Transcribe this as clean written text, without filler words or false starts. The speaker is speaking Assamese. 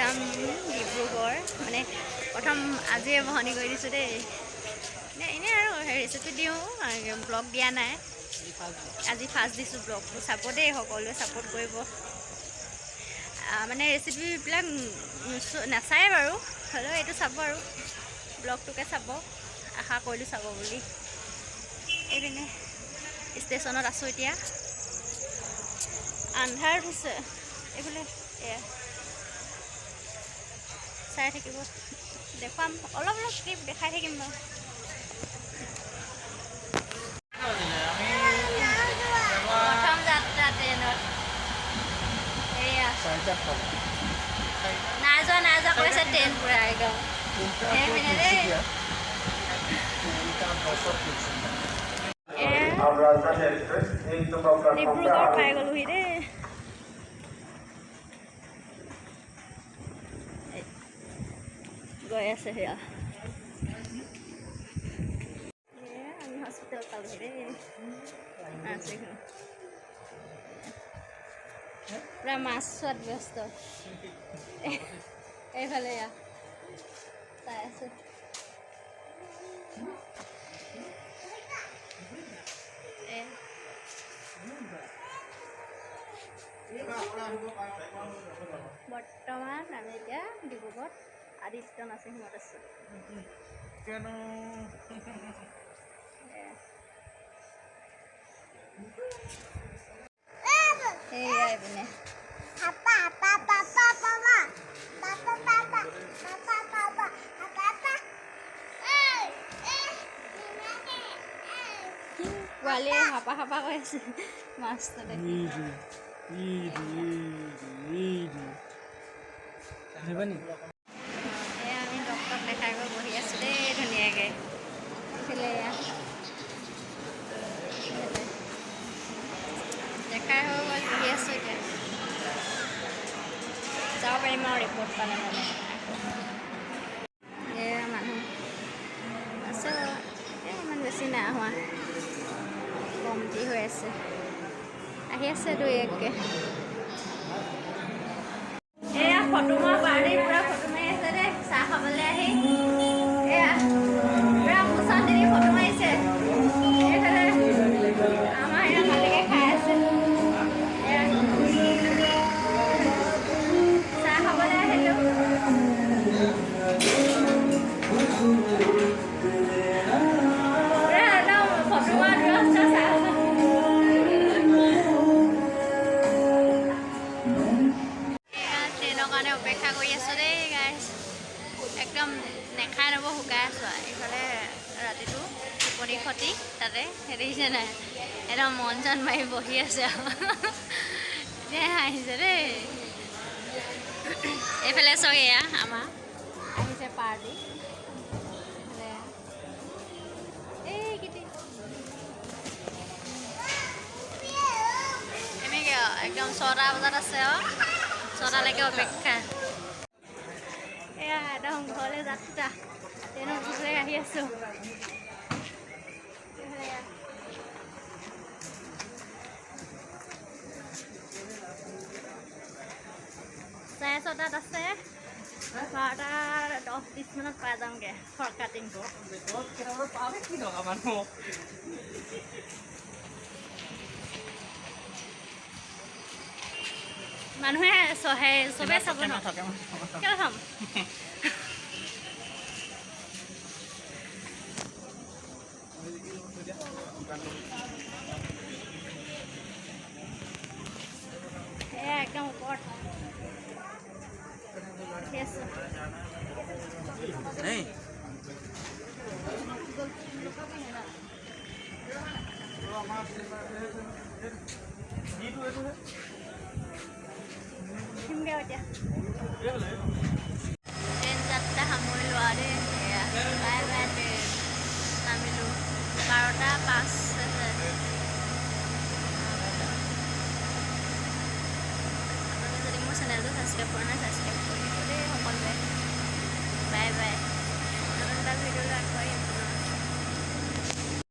যাম ডিব্ৰুগড় মানে প্ৰথম আজিয়ে বহনি কৰি দিছোঁ দেই এনেই আৰু ৰেচিপি দিওঁ ব্লগ দিয়া নাই আজি ফাৰ্ষ্ট দিছোঁ ব্লগটো চাব দেই সকলোৱে ছাপোৰ্ট কৰিব মানে ৰেচিপিবিলাক নাচায় বাৰু হ'লেও এইটো চাব আৰু ব্লগটোকে চাব আশা কৰিলোঁ চাব বুলি এইপিনে ষ্টেচনত আছোঁ এতিয়া আন্ধাৰ হৈছে এইফালে এয়া চাই থাকিব দেখুৱাম অলপ অলপ ক্লিপ দেখাই থাকিম বাৰু প্ৰথম যাত্ৰা ট্ৰেইনত এয়া নাই যোৱা কৈছে ট্ৰেইন পূৰা একদম এইপিনে দেই ডিব্ৰুগড় পাই গ'লোহি দেই গৈ আছে সেয়া আমি হস্পিটেল পালোহি দেই পুৰা মাছ চোৱাত ব্যস্ত এইফালে এয়া চাই আছোঁ বৰ্তমান আমি এতিয়া ডিব্ৰুগড়ত আদিত্য নাৰ্ছিং হোমত আছোঁ এইয়া এইপিনে পোৱালীয়ে হাপা হাপা কৈ আছে মাছটো দেখি আমি ডক্টৰক দেখাই গৈ বহি আছোঁ দেই ধুনীয়াকৈ দেখাই হৈ গ'ল বহি আছোঁ এতিয়া যাব পাৰিম আৰু ৰিপৰ্ট পালে মানে এয়া মানুহ আছে ইমান বেছি নাই হোৱা কমটি হৈ আছে আহি আছে দুই এককৈ এয়া ফটো মই পাৰ্টিৰ পূৰা ফটো মাৰি আছে দেই চাহ খাবলৈ আহি এয়া পূৰা মোচন দি ফটো মাৰিছে এইফালে আমাৰ এয়া মালিকে খাই আছে এয়া চাহ খাবলৈ আহিলোঁ পূৰা একদম ফটো মাৰি চাহ কাৰণে অপেক্ষা কৰি আছোঁ দেই গাইছ একদম নেখাই নব শুকাই আছোঁ এইফালে ৰাতিটো টোপনি ক্ষতি তাতে দেখিছে নাই একদম মন চন মাৰি বহি আছে আৰু এতিয়া আহিছে দেই এইফালে চব এয়া আমাৰ আহিছে পাৰ্টি এনেকৈ একদম 6টা বজাত আছে আৰু 6টালৈকে অপেক্ষা এয়া একদম ঘৰলৈ যাত্ৰা ট্ৰেইনৰ পিছলৈ আহি আছোঁ 6:30 আছে 12টা 10-20 মিনিট পাই যামগৈ ফৰকাটিংটো মানুহে চবেই চাব কেলৈ চাম এয়া একদম ওপৰত ট্ৰেইন যাত্ৰা সামৰিলোঁ আৰু দেই বাই বাই ট্ৰেইন নামিলোঁ 12টা 5 যদি মোৰ চেনেলটো ছাবস্ক্ৰাইব কৰা নাই ছাবস্ক্ৰাইব